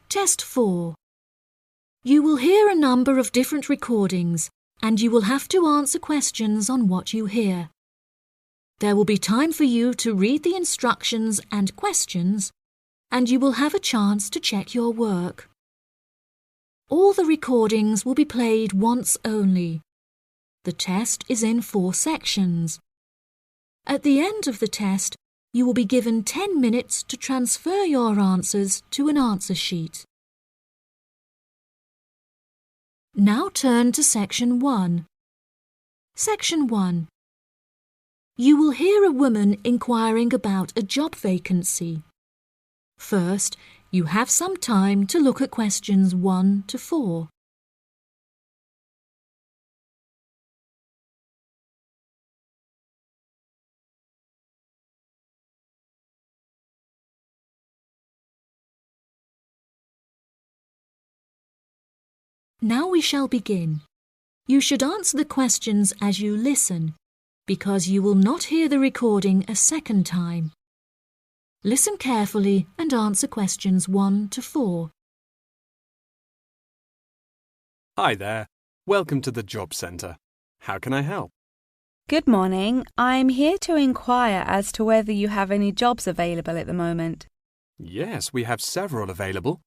Test 4. You will hear a number of different recordings and you will have to answer questions on what you hear. There will be time for you to read the instructions and questions, and you will have a chance to check your work. All the recordings will be played once only. The test is in 4 sections. At the end of the test, you will be given 10 minutes to transfer your answers to an answer sheet. Now turn to Section 1. Section 1. You will hear a woman inquiring about a job vacancy. First, you have some time to look at questions 1 to 4. Now we shall begin. You should answer the questions as you listen, because you will not hear the recording a second time. Listen carefully and answer questions 1 to 4. Hi there. Welcome to the Job Centre. How can I help? Good morning. I'm here to inquire as to whether you have any jobs available at the moment. Yes, we have several available.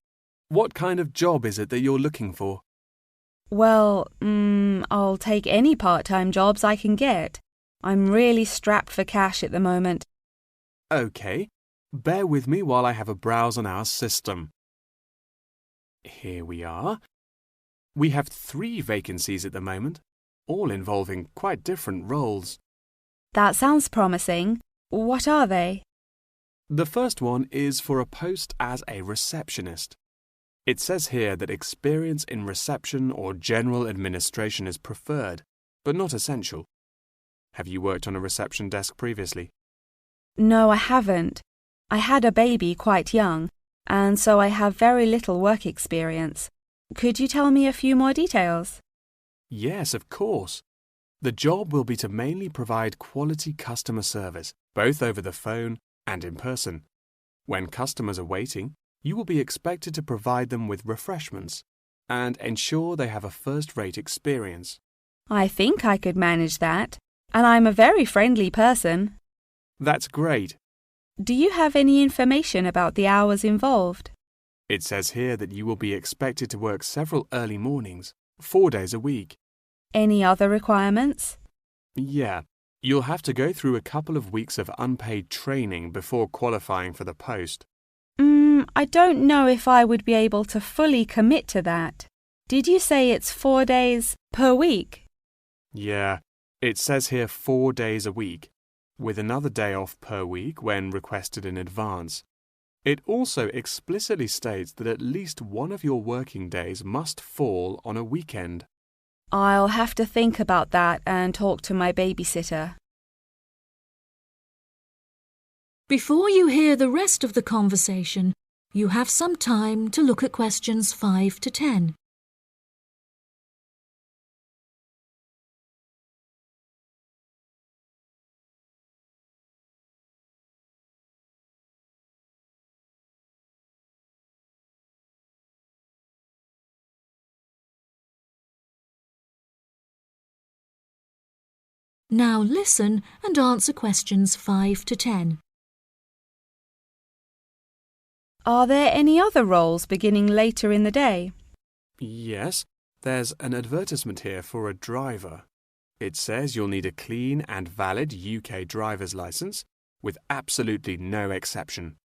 What kind of job is it that you're looking for? Well, I'll take any part-time jobs I can get. I'm really strapped for cash at the moment. OK. Bear with me while I have a browse on our system. Here we are. We have 3 vacancies at the moment, all involving quite different roles. That sounds promising. What are they? The first one is for a post as a receptionist. It says here that experience in reception or general administration is preferred, but not essential. Have you worked on a reception desk previously? No, I haven't. I had a baby quite young, and so I have very little work experience. Could you tell me a few more details? Yes, of course. The job will be to mainly provide quality customer service, both over the phone and in person. When customers are waiting, you will be expected to provide them with refreshments and ensure they have a first-rate experience. I think I could manage that, and I'm a very friendly person. That's great. Do you have any information about the hours involved? It says here that you will be expected to work several early mornings, 4 days a week. Any other requirements? Yeah, you'll have to go through a couple of weeks of unpaid training before qualifying for the post. I don't know if I would be able to fully commit to that. Did you say it's 4 days per week? Yeah, it says here 4 days a week, with another day off per week when requested in advance. It also explicitly states that at least one of your working days must fall on a weekend. I'll have to think about that and talk to my babysitter. Before you hear the rest of the conversation, you have some time to look at questions 5 to 10. Now listen and answer questions 5 to 10. Are there any other roles beginning later in the day? Yes, there's an advertisement here for a driver. It says you'll need a clean and valid UK driver's licence, with absolutely no exception.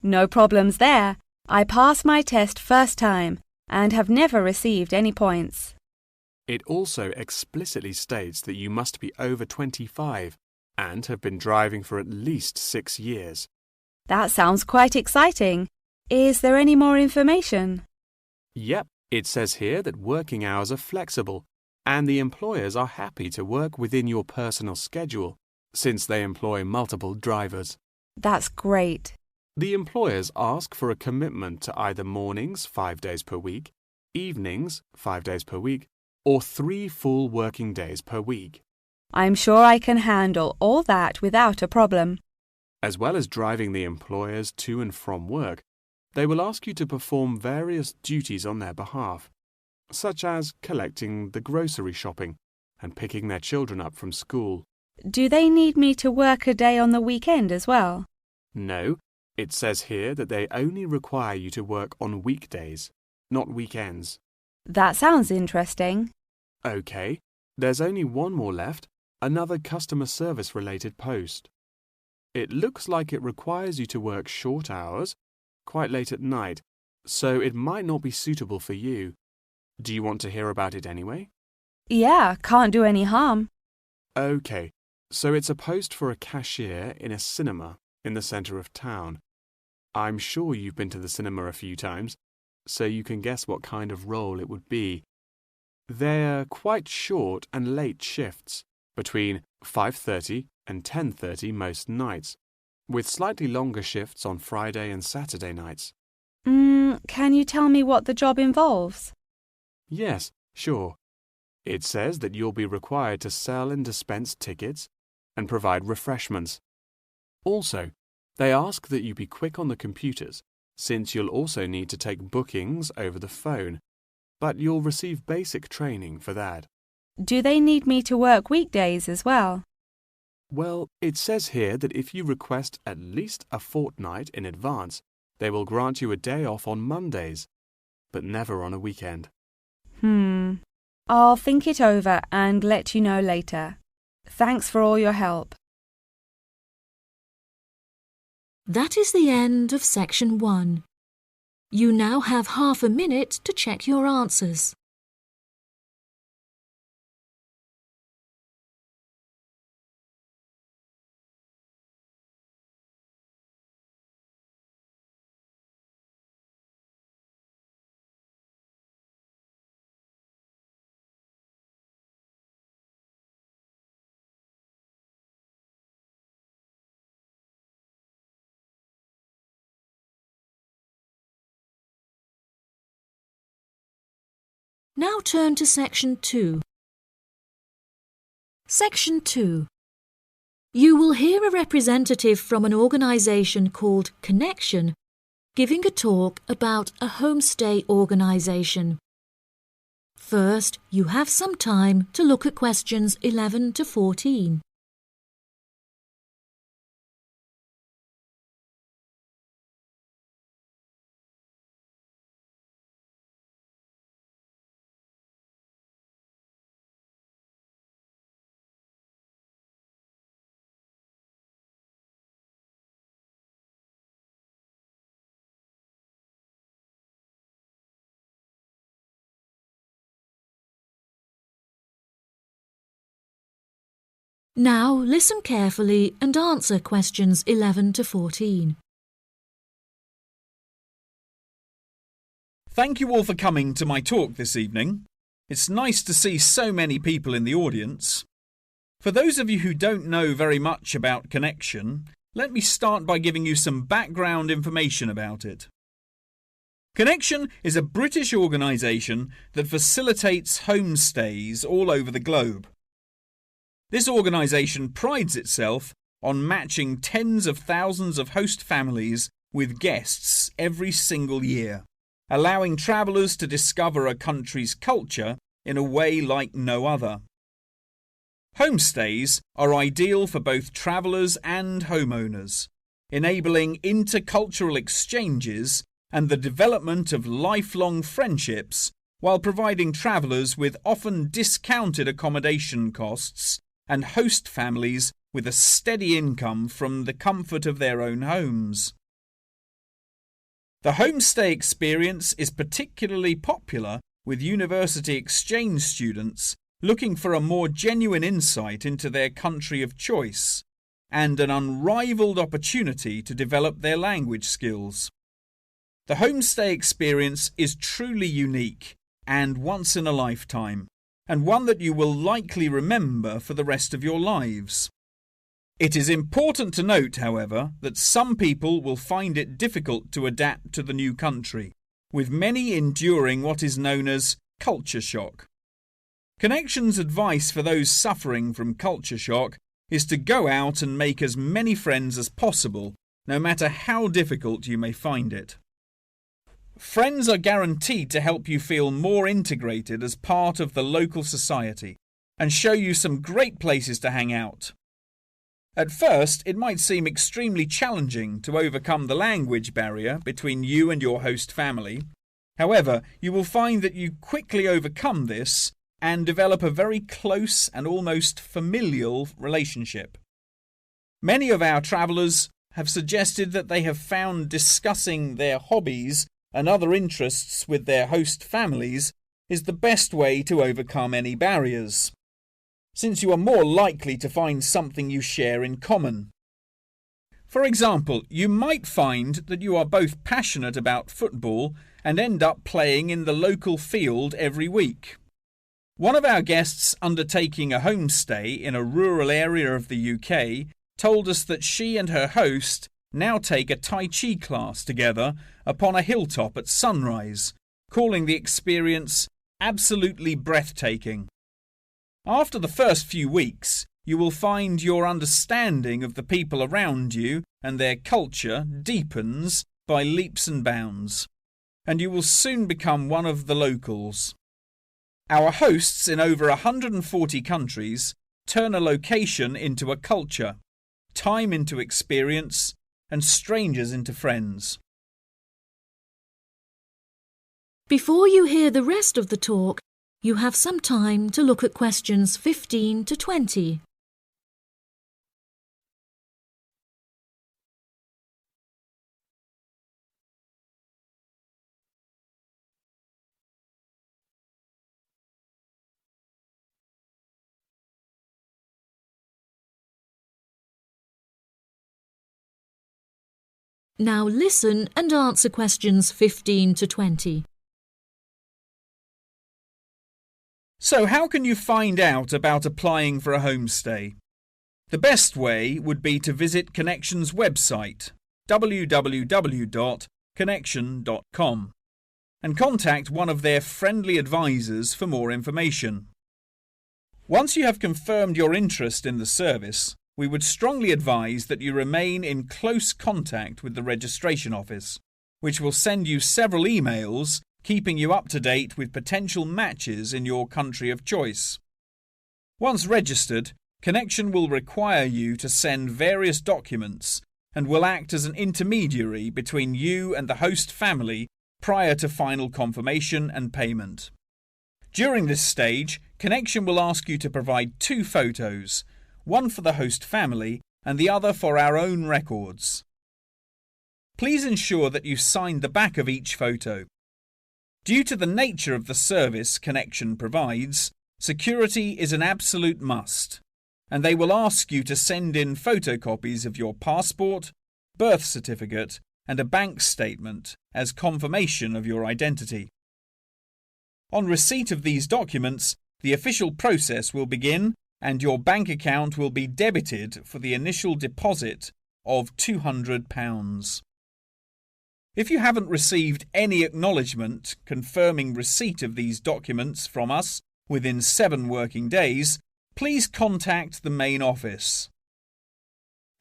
No problems there. I passed my test first time and have never received any points. It also explicitly states that you must be over 25 and have been driving for at least 6 years. That sounds quite exciting. Is there any more information? Yep, it says here that working hours are flexible and the employers are happy to work within your personal schedule since they employ multiple drivers. That's great. The employers ask for a commitment to either mornings 5 days per week, evenings 5 days per week, or 3 full working days per week. I'm sure I can handle all that without a problem. As well as driving the employers to and from work, They will ask you to perform various duties on their behalf, such as collecting the grocery shopping and picking their children up from school. Do they need me to work a day on the weekend as well? No, it says here that they only require you to work on weekdays, not weekends. That sounds interesting. OK, there's only one more left, another customer service related post. It looks like it requires you to work short hours, quite late at night, so it might not be suitable for you. Do you want to hear about it anyway? Yeah, can't do any harm. OK, so it's a post for a cashier in a cinema in the centre of town. I'm sure you've been to the cinema a few times, so you can guess what kind of role it would be. They're quite short and late shifts, between 5:30 and 10:30 most nights, with slightly longer shifts on Friday and Saturday nights. Can you tell me what the job involves? Yes, sure. It says that you'll be required to sell and dispense tickets and provide refreshments. Also, they ask that you be quick on the computers, since you'll also need to take bookings over the phone, but you'll receive basic training for that. Do they need me to work weekdays as well? Well, it says here that if you request at least a fortnight in advance, they will grant you a day off on Mondays, but never on a weekend. I'll think it over and let you know later. Thanks for all your help. That is the end of section 1. You now have half a minute to check your answers. Now turn to section 2. Section 2. You will hear a representative from an organisation called Connection giving a talk about a homestay organisation. First, you have some time to look at questions 11 to 14. Now listen carefully and answer questions 11 to 14. Thank you all for coming to my talk this evening. It's nice to see so many people in the audience. For those of you who don't know very much about Connection, let me start by giving you some background information about it. Connection is a British organisation that facilitates homestays all over the globe. This organisation prides itself on matching tens of thousands of host families with guests every single year, allowing travellers to discover a country's culture in a way like no other. Homestays are ideal for both travellers and homeowners, enabling intercultural exchanges and the development of lifelong friendships while providing travellers with often discounted accommodation costs and host families with a steady income from the comfort of their own homes. The homestay experience is particularly popular with university exchange students looking for a more genuine insight into their country of choice and an unrivaled opportunity to develop their language skills. The homestay experience is truly unique and once in a lifetime, and one that you will likely remember for the rest of your lives. It is important to note, however, that some people will find it difficult to adapt to the new country, with many enduring what is known as culture shock. Connection's advice for those suffering from culture shock is to go out and make as many friends as possible, no matter how difficult you may find it. friends are guaranteed to help you feel more integrated as part of the local society and show you some great places to hang out. At first, it might seem extremely challenging to overcome the language barrier between you and your host family. However, you will find that you quickly overcome this and develop a very close and almost familial relationship. Many of our travellers have suggested that they have found discussing their hobbies and other interests with their host families is the best way to overcome any barriers, since you are more likely to find something you share in common. For example, you might find that you are both passionate about football and end up playing in the local field every week. One of our guests undertaking a homestay in a rural area of the UK told us that she and her host now take a Tai Chi class together upon a hilltop at sunrise, calling the experience absolutely breathtaking. After the first few weeks, you will find your understanding of the people around you and their culture deepens by leaps and bounds, and you will soon become one of the locals. Our hosts in over 140 countries turn a location into a culture, time into experience, and strangers into friends. Before you hear the rest of the talk, you have some time to look at questions 15 to 20. Now listen and answer questions 15 to 20. So how can you find out about applying for a homestay? The best way would be to visit Connection's website, www.connection.com, and contact one of their friendly advisors for more information. Once you have confirmed your interest in the service, we would strongly advise that you remain in close contact with the registration office, which will send you several emails keeping you up to date with potential matches in your country of choice. Once registered, Connection will require you to send various documents and will act as an intermediary between you and the host family prior to final confirmation and payment. During this stage, Connection will ask you to provide 2 photos, one for the host family and the other for our own records. Please ensure that you sign the back of each photo. Due to the nature of the service Connection provides, security is an absolute must, and they will ask you to send in photocopies of your passport, birth certificate, and a bank statement as confirmation of your identity. On receipt of these documents, the official process will begin and your bank account will be debited for the initial deposit of £200. If you haven't received any acknowledgement confirming receipt of these documents from us within 7 working days, please contact the main office.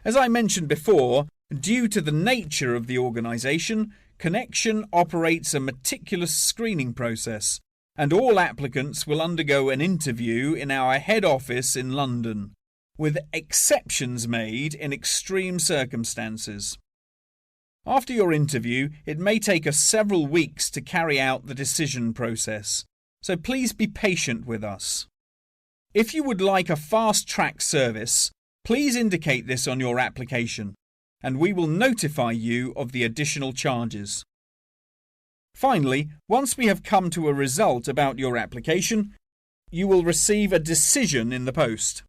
As I mentioned before, due to the nature of the organisation, Connection operates a meticulous screening process, and all applicants will undergo an interview in our head office in London, with exceptions made in extreme circumstances. After your interview, it may take us several weeks to carry out the decision process, so please be patient with us. If you would like a fast-track service, please indicate this on your application, and we will notify you of the additional charges. Finally, once we have come to a result about your application, you will receive a decision in the post.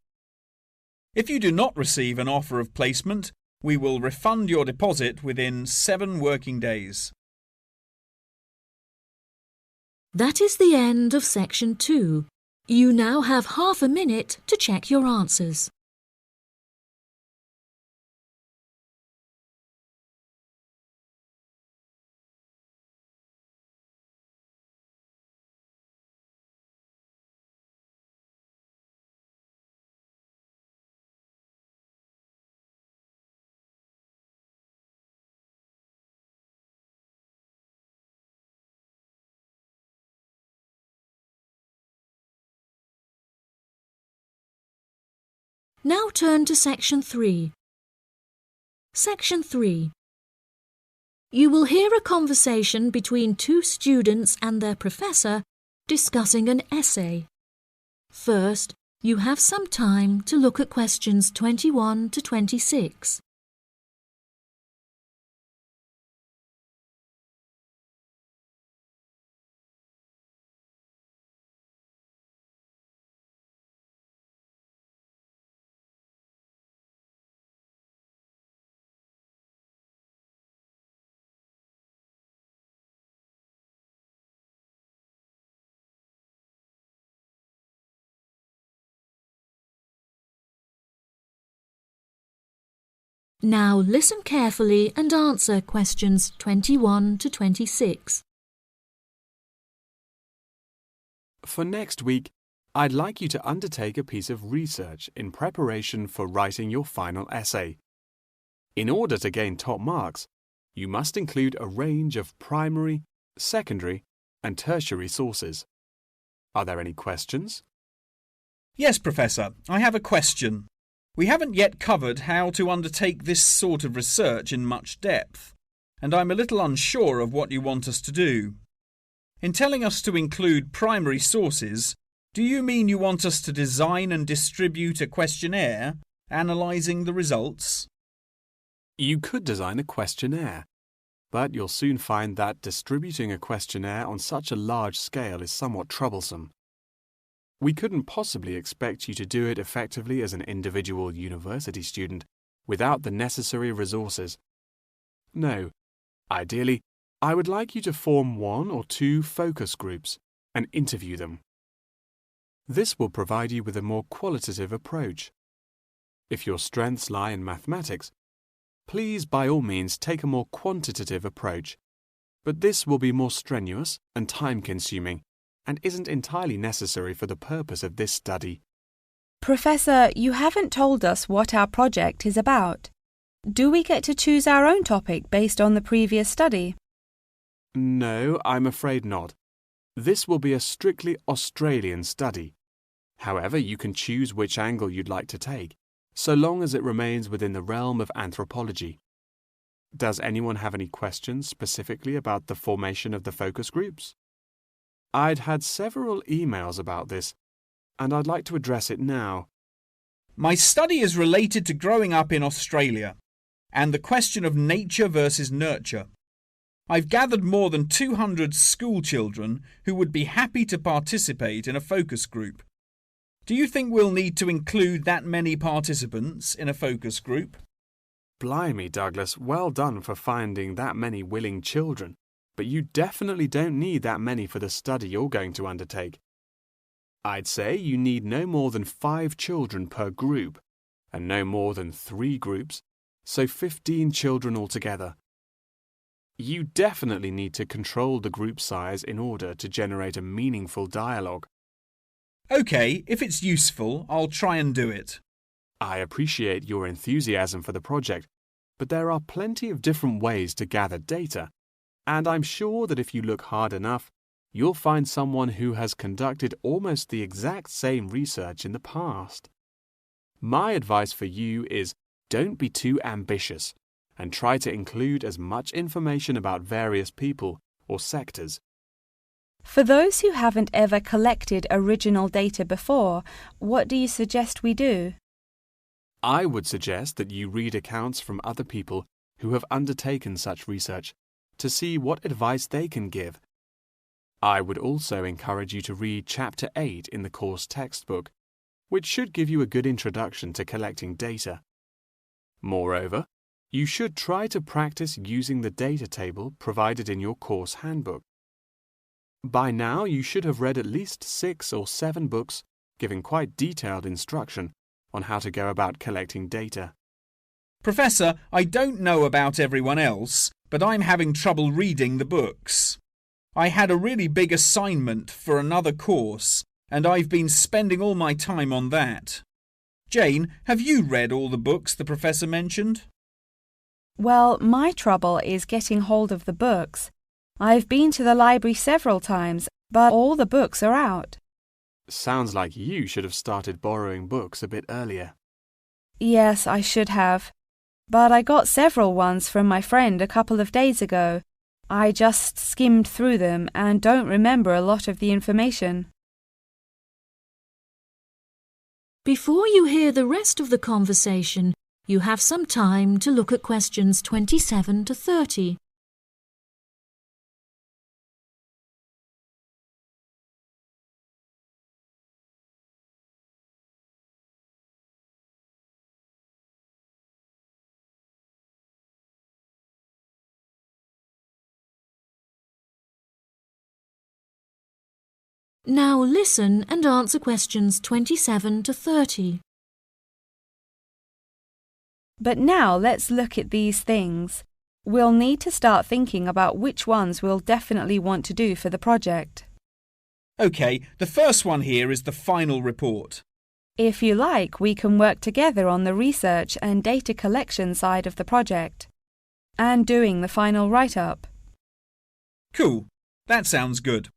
If you do not receive an offer of placement, we will refund your deposit within 7 working days. That is the end of section 2. You now have half a minute to check your answers. Now turn to Section 3. Section 3. You will hear a conversation between two students and their professor discussing an essay. First, you have some time to look at questions 21 to 26. Now listen carefully and answer questions 21 to 26. For next week, I'd like you to undertake a piece of research in preparation for writing your final essay. In order to gain top marks, you must include a range of primary, secondary, and tertiary sources. Are there any questions? Yes, Professor, I have a question. We haven't yet covered how to undertake this sort of research in much depth, and I'm a little unsure of what you want us to do. In telling us to include primary sources, do you mean you want us to design and distribute a questionnaire, analysing the results? You could design a questionnaire, but you'll soon find that distributing a questionnaire on such a large scale is somewhat troublesome. We couldn't possibly expect you to do it effectively as an individual university student without the necessary resources. No, ideally, I would like you to form 1 or 2 focus groups and interview them. This will provide you with a more qualitative approach. If your strengths lie in mathematics, please by all means take a more quantitative approach, but this will be more strenuous and time-consuming and isn't entirely necessary for the purpose of this study. Professor, you haven't told us what our project is about. Do we get to choose our own topic based on the previous study? No, I'm afraid not. This will be a strictly Australian study. However, you can choose which angle you'd like to take, so long as it remains within the realm of anthropology. Does anyone have any questions specifically about the formation of the focus groups? I'd had several emails about this, and I'd like to address it now. My study is related to growing up in Australia and the question of nature versus nurture. I've gathered more than 200 school children who would be happy to participate in a focus group. Do you think we'll need to include that many participants in a focus group? Blimey, Douglas, well done for finding that many willing children, but you definitely don't need that many for the study you're going to undertake. I'd say you need no more than 5 children per group, and no more than 3 groups, so 15 children altogether. You definitely need to control the group size in order to generate a meaningful dialogue. OK, if it's useful, I'll try and do it. I appreciate your enthusiasm for the project, but there are plenty of different ways to gather data, and I'm sure that if you look hard enough, you'll find someone who has conducted almost the exact same research in the past. My advice for you is don't be too ambitious and try to include as much information about various people or sectors. For those who haven't ever collected original data before, what do you suggest we do? I would suggest that you read accounts from other people who have undertaken such research to see what advice they can give. I would also encourage you to read Chapter 8 in the course textbook, which should give you a good introduction to collecting data. Moreover, you should try to practice using the data table provided in your course handbook. By now, you should have read at least 6 or 7 books giving quite detailed instruction on how to go about collecting data. Professor, I don't know about everyone else, but I'm having trouble reading the books. I had a really big assignment for another course, and I've been spending all my time on that. Jane, have you read all the books the professor mentioned? Well, my trouble is getting hold of the books. I've been to the library several times, but all the books are out. Sounds like you should have started borrowing books a bit earlier. Yes, I should have. But I got several ones from my friend a couple of days ago. I just skimmed through them and don't remember a lot of the information. Before you hear the rest of the conversation, you have some time to look at questions 27 to 30. Now listen and answer questions 27 to 30. But now let's look at these things. We'll need to start thinking about which ones we'll definitely want to do for the project. OK, the first one here is the final report. If you like, we can work together on the research and data collection side of the project and doing the final write-up. Cool, that sounds good.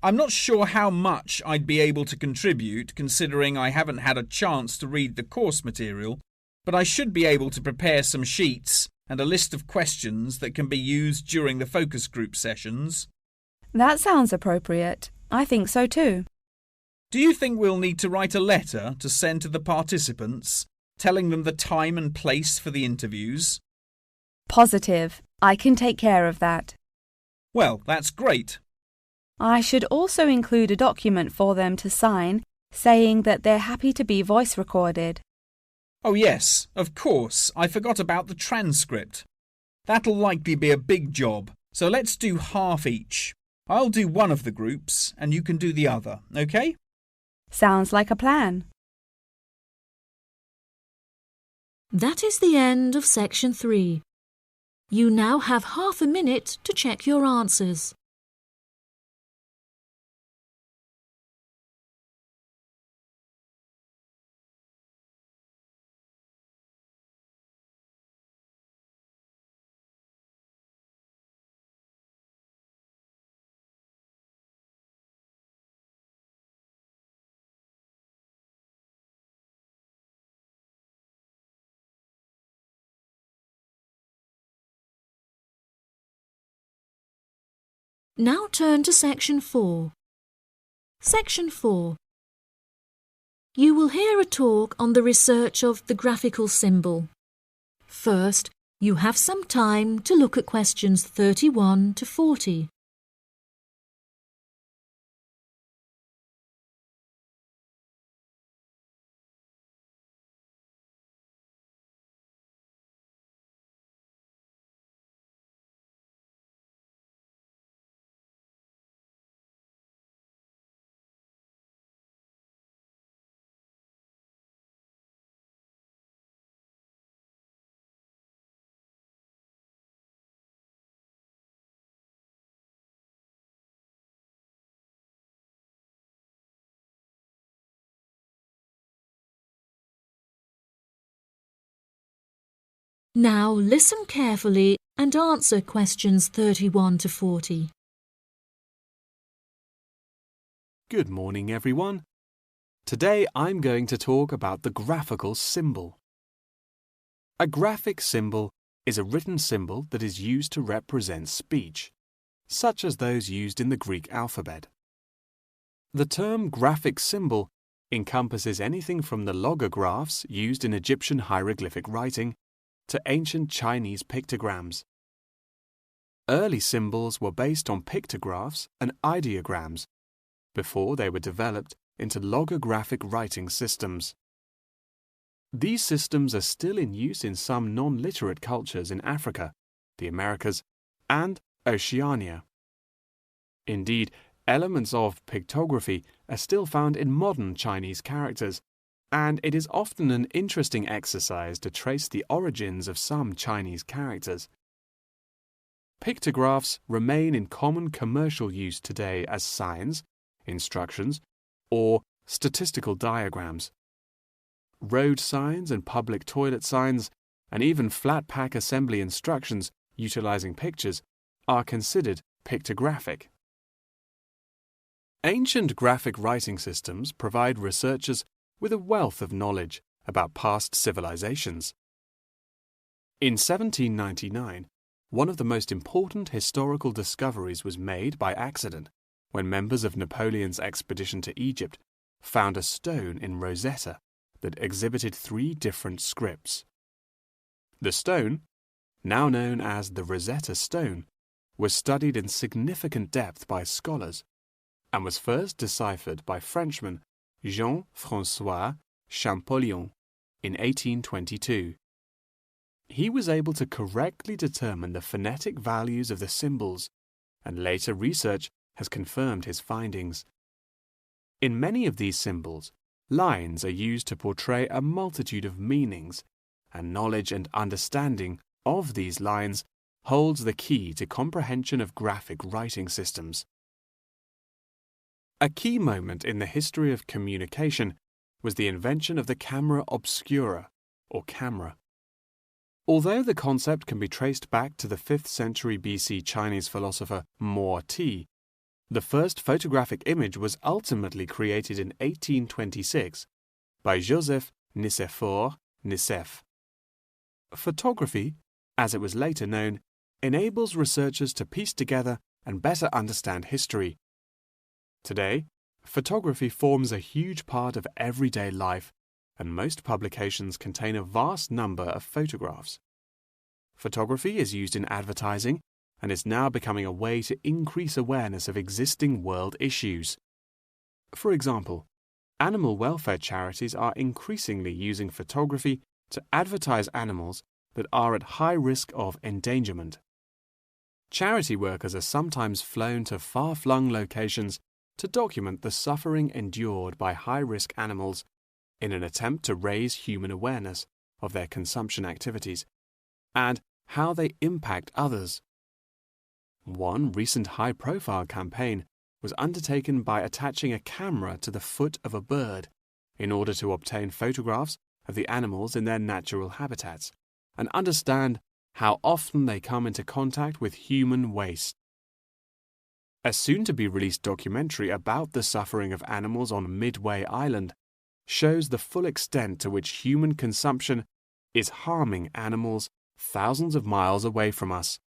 I'm not sure how much I'd be able to contribute considering I haven't had a chance to read the course material, but I should be able to prepare some sheets and a list of questions that can be used during the focus group sessions. That sounds appropriate. I think so too. Do you think we'll need to write a letter to send to the participants, telling them the time and place for the interviews? Positive. I can take care of that. Well, that's great. I should also include a document for them to sign saying that they're happy to be voice recorded. Oh yes, of course, I forgot about the transcript. That'll likely be a big job, so let's do half each. I'll do one of the groups and you can do the other, OK? Sounds like a plan. That is the end of section 3. You now have half a minute to check your answers. Now turn to section 4. Section 4. You will hear a talk on the research of the graphical symbol. First, you have some time to look at questions 31 to 40. Now listen carefully and answer questions 31 to 40. Good morning, everyone. Today I'm going to talk about the graphical symbol. A graphic symbol is a written symbol that is used to represent speech, such as those used in the Greek alphabet. The term graphic symbol encompasses anything from the logographs used in Egyptian hieroglyphic writing to ancient Chinese pictograms. Early symbols were based on pictographs and ideograms before they were developed into logographic writing systems. These systems are still in use in some non-literate cultures in Africa, the Americas, and Oceania. Indeed, elements of pictography are still found in modern Chinese characters, and it is often an interesting exercise to trace the origins of some Chinese characters. Pictographs remain in common commercial use today as signs, instructions, or statistical diagrams. Road signs and public toilet signs, and even flat pack assembly instructions utilizing pictures, are considered pictographic. Ancient graphic writing systems provide researchers with a wealth of knowledge about past civilizations. In 1799, one of the most important historical discoveries was made by accident when members of Napoleon's expedition to Egypt found a stone in Rosetta that exhibited 3 different scripts. The stone, now known as the Rosetta Stone, was studied in significant depth by scholars and was first deciphered by Frenchman Jean-François Champollion in 1822. He was able to correctly determine the phonetic values of the symbols, and later research has confirmed his findings. In many of these symbols, lines are used to portray a multitude of meanings, and knowledge and understanding of these lines holds the key to comprehension of graphic writing systems. A key moment in the history of communication was the invention of the Camera Obscura, or camera. Although the concept can be traced back to the 5th century BC Chinese philosopher Mo Ti, the first photographic image was ultimately created in 1826 by Joseph Nicéphore Nicéph. Photography, as it was later known, enables researchers to piece together and better understand history. Today, photography forms a huge part of everyday life, and most publications contain a vast number of photographs. Photography is used in advertising and is now becoming a way to increase awareness of existing world issues. For example, animal welfare charities are increasingly using photography to advertise animals that are at high risk of endangerment. Charity workers are sometimes flown to far-flung locations to document the suffering endured by high-risk animals in an attempt to raise human awareness of their consumption activities and how they impact others. One recent high-profile campaign was undertaken by attaching a camera to the foot of a bird in order to obtain photographs of the animals in their natural habitats and understand how often they come into contact with human waste. A soon-to-be-released documentary about the suffering of animals on Midway Island shows the full extent to which human consumption is harming animals thousands of miles away from us.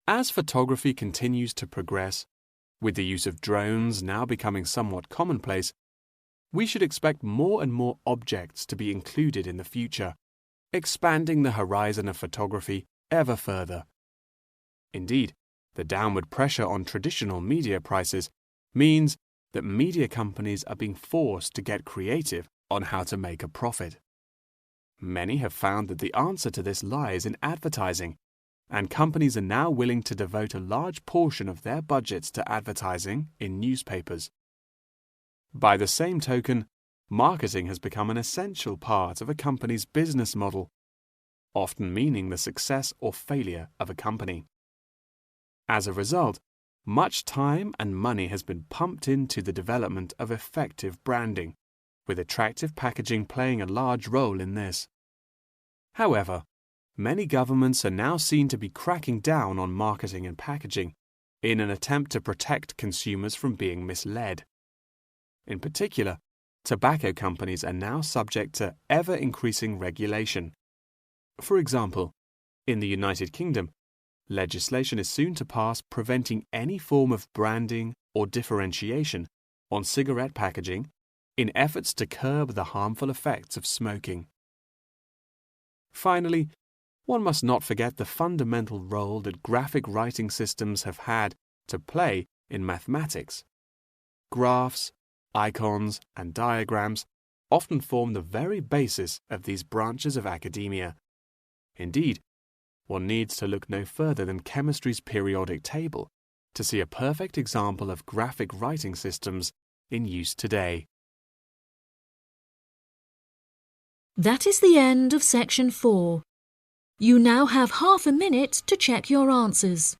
As photography continues to progress, with the use of drones now becoming somewhat commonplace, we should expect more and more objects to be included in the future, expanding the horizon of photography ever further. Indeed, the downward pressure on traditional media prices means that media companies are being forced to get creative on how to make a profit. Many have found that the answer to this lies in advertising, and companies are now willing to devote a large portion of their budgets to advertising in newspapers. By the same token, marketing has become an essential part of a company's business model, often meaning the success or failure of a company. As a result, much time and money has been pumped into the development of effective branding, with attractive packaging playing a large role in this. However, many governments are now seen to be cracking down on marketing and packaging in an attempt to protect consumers from being misled. In particular, tobacco companies are now subject to ever-increasing regulation. For example, in the United Kingdom, legislation is soon to pass preventing any form of branding or differentiation on cigarette packaging in efforts to curb the harmful effects of smoking. Finally, one must not forget the fundamental role that graphic writing systems have had to play in mathematics. Graphs, icons, and diagrams often form the very basis of these branches of academia. Indeed, one needs to look no further than chemistry's periodic table to see a perfect example of graphic writing systems in use today. That is the end of section 4. You now have half a minute to check your answers.